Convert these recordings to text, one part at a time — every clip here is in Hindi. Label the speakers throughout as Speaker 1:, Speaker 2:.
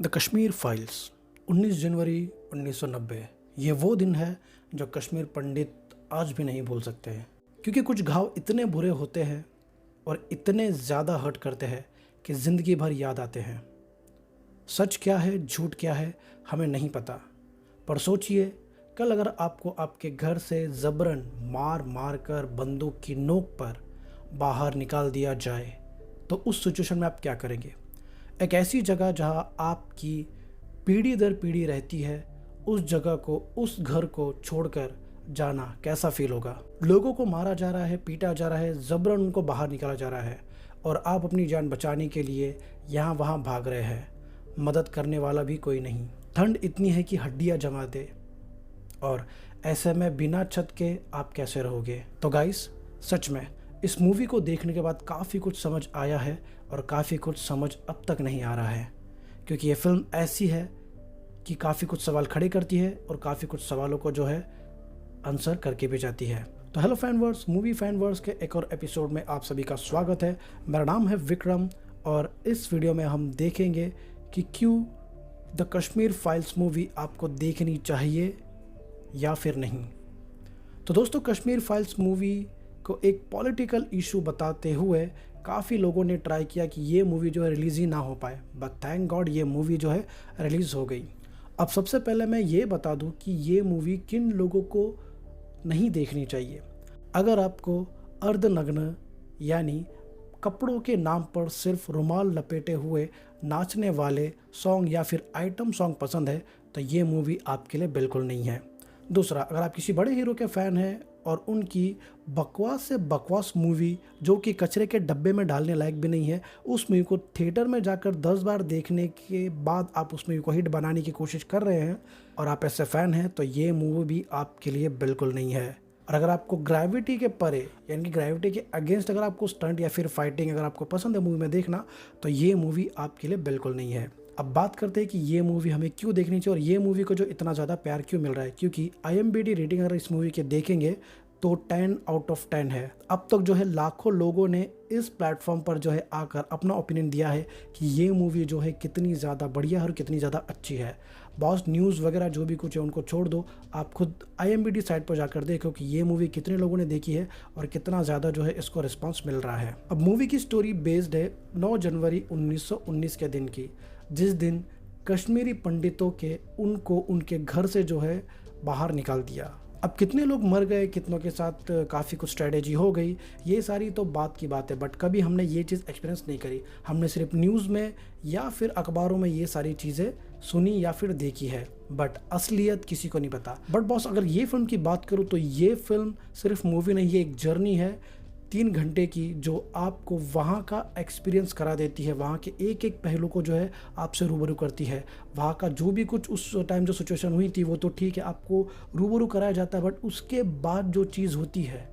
Speaker 1: द कश्मीर फाइल्स 19 जनवरी 1990। ये वो दिन है जो कश्मीर पंडित आज भी नहीं भूल सकते हैं, क्योंकि कुछ घाव इतने बुरे होते हैं और इतने ज़्यादा हर्ट करते हैं कि ज़िंदगी भर याद आते हैं। सच क्या है झूठ क्या है हमें नहीं पता, पर सोचिए कल अगर आपको आपके घर से ज़बरन मार मार कर बंदूक की नोक पर बाहर निकाल दिया जाए तो उस सिचुएशन में आप क्या करेंगे। एक ऐसी जगह जहां आपकी पीढ़ी दर पीढ़ी रहती है, उस जगह को, उस घर को छोड़कर जाना कैसा फील होगा। लोगों को मारा जा रहा है, पीटा जा रहा है, ज़बरन उनको बाहर निकाला जा रहा है और आप अपनी जान बचाने के लिए यहाँ वहाँ भाग रहे हैं। मदद करने वाला भी कोई नहीं। ठंड इतनी है कि हड्डियाँ जमा दे, और ऐसे में बिना छत के आप कैसे रहोगे। तो गाइस, सच में इस मूवी को देखने के बाद काफ़ी कुछ समझ आया है और काफ़ी कुछ समझ अब तक नहीं आ रहा है, क्योंकि ये फिल्म ऐसी है कि काफ़ी कुछ सवाल खड़े करती है और काफ़ी कुछ सवालों को जो है आंसर करके भी जाती है। तो हेलो फैनवर्स, मूवी फैनवर्स के एक और एपिसोड में आप सभी का स्वागत है। मेरा नाम है विक्रम और इस वीडियो में हम देखेंगे कि क्यों द कश्मीर फाइल्स मूवी आपको देखनी चाहिए या फिर नहीं। तो दोस्तों, कश्मीर फाइल्स मूवी को एक पॉलिटिकल इशू बताते हुए काफ़ी लोगों ने ट्राई किया कि ये मूवी जो है रिलीज़ ही ना हो पाए, बट थैंक गॉड ये मूवी जो है रिलीज़ हो गई। अब सबसे पहले मैं ये बता दूं कि ये मूवी किन लोगों को नहीं देखनी चाहिए। अगर आपको अर्धनग्न यानी कपड़ों के नाम पर सिर्फ रुमाल लपेटे हुए नाचने वाले सॉन्ग या फिर आइटम सॉन्ग पसंद है तो ये मूवी आपके लिए बिल्कुल नहीं है। दूसरा, अगर आप किसी बड़े हीरो के फ़ैन हैं और उनकी बकवास से बकवास मूवी जो कि कचरे के डब्बे में डालने लायक भी नहीं है, उस मूवी को थिएटर में जाकर 10 बार देखने के बाद आप उस मूवी को हिट बनाने की कोशिश कर रहे हैं और आप ऐसे फ़ैन हैं, तो ये मूवी भी आपके लिए बिल्कुल नहीं है। और अगर आपको ग्रेविटी के परे यानी कि ग्रेविटी के अगेंस्ट अगर आपको स्टंट या फिर फाइटिंग अगर आपको पसंद है मूवी में देखना, तो ये मूवी आपके लिए बिल्कुल नहीं है। अब बात करते हैं कि ये मूवी हमें क्यों देखनी चाहिए और ये मूवी को जो इतना ज़्यादा प्यार क्यों मिल रहा है। क्योंकि IMDb रेटिंग अगर इस मूवी के देखेंगे तो 10 आउट ऑफ 10 है। अब तक जो है लाखों लोगों ने इस प्लेटफॉर्म पर जो है आकर अपना ओपिनियन दिया है कि ये मूवी जो है कितनी ज़्यादा बढ़िया है और कितनी ज़्यादा अच्छी है। बॉस न्यूज़ वगैरह जो भी कुछ है उनको छोड़ दो, आप खुद IMDb साइट पर जाकर देखो कि ये मूवी कितने लोगों ने देखी है और कितना ज़्यादा जो है इसको रिस्पॉन्स मिल रहा है। अब मूवी की स्टोरी बेस्ड है 9 जनवरी 1919 के दिन की, जिस दिन कश्मीरी पंडितों के उनको उनके घर से जो है बाहर निकाल दिया। अब कितने लोग मर गए, कितनों के साथ काफ़ी कुछ स्ट्रेटेजी हो गई, ये सारी तो बात की बात है, बट कभी हमने ये चीज़ एक्सपीरियंस नहीं करी। हमने सिर्फ न्यूज़ में या फिर अखबारों में ये सारी चीज़ें सुनी या फिर देखी है, बट असलियत किसी को नहीं पता। बट बॉस, अगर ये फिल्म की बात करूँ तो ये फिल्म सिर्फ मूवी नहीं है, एक जर्नी है 3 घंटे की, जो आपको वहाँ का एक्सपीरियंस करा देती है, वहाँ के एक एक पहलू को जो है आपसे रूबरू करती है। वहाँ का जो भी कुछ उस टाइम जो सिचुएशन हुई थी वो तो ठीक है, आपको रूबरू कराया जाता है, बट उसके बाद जो चीज़ होती है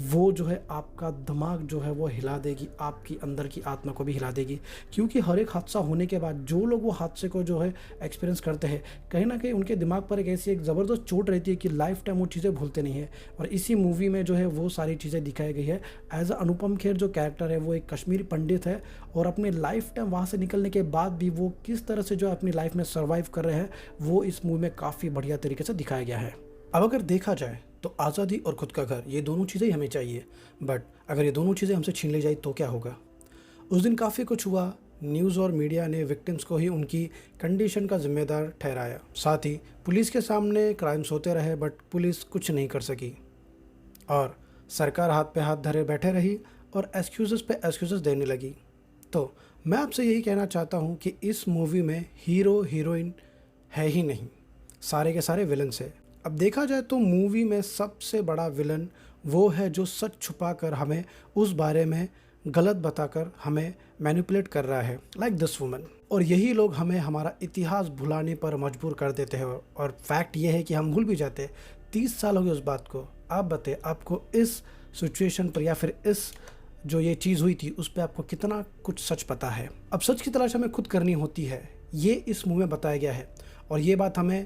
Speaker 1: वो जो है आपका दिमाग जो है वो हिला देगी, आपकी अंदर की आत्मा को भी हिला देगी। क्योंकि हर एक हादसा होने के बाद जो लोग वो हादसे को जो है एक्सपीरियंस करते हैं, कहीं ना कहीं उनके दिमाग पर एक ऐसी एक ज़बरदस्त चोट रहती है कि लाइफ टाइम वो चीज़ें भूलते नहीं है। और इसी मूवी में जो है वो सारी चीज़ें दिखाई गई है। एज अनुपम खेर जो कैरेक्टर है वो एक कश्मीरी पंडित है और अपने लाइफ टाइम वहाँ से निकलने के बाद भी वो किस तरह से जो अपनी लाइफ में सर्वाइव कर रहे हैं वो इस मूवी में काफ़ी बढ़िया तरीके से दिखाया गया है। अब अगर देखा जाए तो आज़ादी और खुद का घर, ये दोनों चीज़ें ही हमें चाहिए, बट अगर ये दोनों चीज़ें हमसे छीन ली जाए तो क्या होगा। उस दिन काफ़ी कुछ हुआ। न्यूज़ और मीडिया ने विक्टिम्स को ही उनकी कंडीशन का जिम्मेदार ठहराया। साथ ही पुलिस के सामने क्राइम्स होते रहे, बट पुलिस कुछ नहीं कर सकी और सरकार हाथ पे हाथ धरे बैठे रही और एक्सक्यूज़ेस पे एक्सक्यूज़ेस देने लगी। तो मैं आपसे यही कहना चाहता हूँ कि इस मूवी में हीरो हीरोइन है ही नहीं, सारे के सारे विलन्स है। अब देखा जाए तो मूवी में सबसे बड़ा विलन वो है जो सच छुपाकर हमें उस बारे में गलत बताकर हमें मैनिपुलेट कर रहा है, लाइक दिस वुमन। और यही लोग हमें हमारा इतिहास भुलाने पर मजबूर कर देते हैं और फैक्ट ये है कि हम भूल भी जाते हैं। 30 साल हो गए उस बात को। आप बताइए, आपको इस सिचुएशन पर या फिर इस जो ये चीज़ हुई थी उस पर आपको कितना कुछ सच पता है। अब सच की तलाश हमें खुद करनी होती है, ये इस मूवी में बताया गया है और ये बात हमें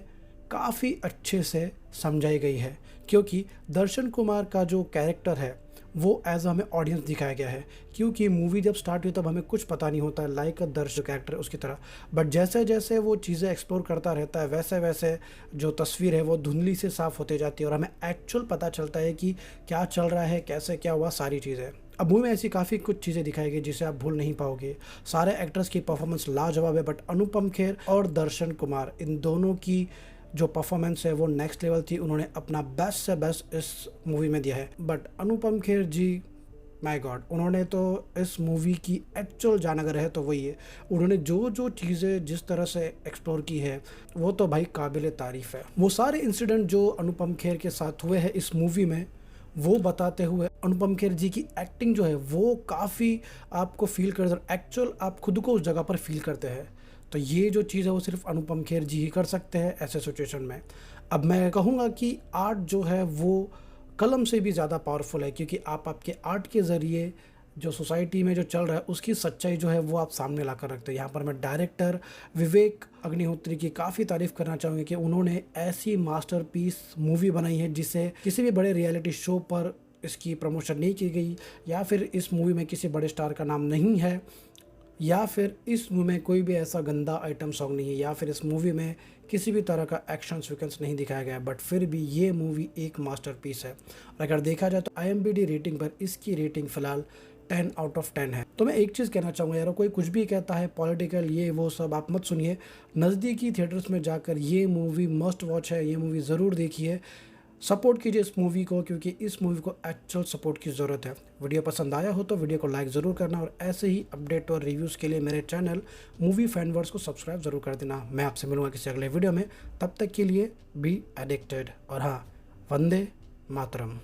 Speaker 1: काफ़ी अच्छे से समझाई गई है। क्योंकि दर्शन कुमार का जो कैरेक्टर है वो एज हमें ऑडियंस दिखाया गया है, क्योंकि मूवी जब स्टार्ट हुई तब हमें कुछ पता नहीं होता है, लाइक अ दर्शक कैरेक्टर उसकी तरह। बट जैसे जैसे वो चीज़ें एक्सप्लोर करता रहता है, वैसे वैसे जो तस्वीर है वो धुंधली से साफ़ होते जाती है और हमें एक्चुअल पता चलता है कि क्या चल रहा है, कैसे क्या हुआ, सारी चीज़ें। अब मूवी में ऐसी काफ़ी कुछ चीज़ें दिखाई गई जिसे आप भूल नहीं पाओगे। सारे एक्टर्स की परफॉर्मेंस लाजवाब है, बट अनुपम खेर और दर्शन कुमार, इन दोनों की जो परफॉर्मेंस है वो नेक्स्ट लेवल थी। उन्होंने अपना बेस्ट से बेस्ट इस मूवी में दिया है। But Anupam Kher ji, my God, उन्होंने तो इस मूवी की एक्चुअल जान अगर है तो वही है। उन्होंने जो जो चीज़ें जिस तरह से एक्सप्लोर की है वो तो भाई काबिल तारीफ़ है। वो सारे इंसिडेंट जो अनुपम खेर के साथ हुए हैं इस मूवी में, वो बताते हुए अनुपम खेर जी की एक्टिंग जो है वो काफ़ी आपको फील कर, एक्चुअल आप खुद को उस जगह पर फील करते हैं। तो ये जो चीज़ है वो सिर्फ अनुपम खेर जी ही कर सकते हैं ऐसे सिचुएशन में। अब मैं कहूँगा कि आर्ट जो है वो कलम से भी ज़्यादा पावरफुल है, क्योंकि आप आपके आर्ट के ज़रिए जो सोसाइटी में जो चल रहा है उसकी सच्चाई जो है वो आप सामने ला कर रखते हैं। यहाँ पर मैं डायरेक्टर विवेक अग्निहोत्री की काफ़ी तारीफ़ करना चाहूँगी कि उन्होंने ऐसी मास्टरपीस मूवी बनाई है जिसे किसी भी बड़े रियलिटी शो पर इसकी प्रमोशन नहीं की गई, या फिर इस मूवी में किसी बड़े स्टार का नाम नहीं है, या फिर इस मूवी में कोई भी ऐसा गंदा आइटम सॉन्ग नहीं है, या फिर इस मूवी में किसी भी तरह का एक्शन सीक्वेंस नहीं दिखाया गया है। बट फिर भी ये मूवी एक मास्टरपीस है। और अगर देखा जाए तो IMDb रेटिंग पर इसकी रेटिंग फ़िलहाल 10 आउट ऑफ 10 है। तो मैं एक चीज़ कहना चाहूँगा यार, कोई कुछ भी कहता है पॉलिटिकल ये वो सब आप मत सुनिए। नज़दीकी थिएटर्स में जाकर ये मूवी मस्ट वॉच है, ये मूवी ज़रूर देखिए। सपोर्ट कीजिए इस मूवी को, क्योंकि इस मूवी को एक्चुअल सपोर्ट की ज़रूरत है। वीडियो पसंद आया हो तो वीडियो को लाइक ज़रूर करना, और ऐसे ही अपडेट और रिव्यूज़ के लिए मेरे चैनल मूवी फैनवर्स को सब्सक्राइब ज़रूर कर देना। मैं आपसे मिलूँगा किसी अगले वीडियो में, तब तक के लिए बी एडिक्टेड, और हाँ, वंदे मातरम।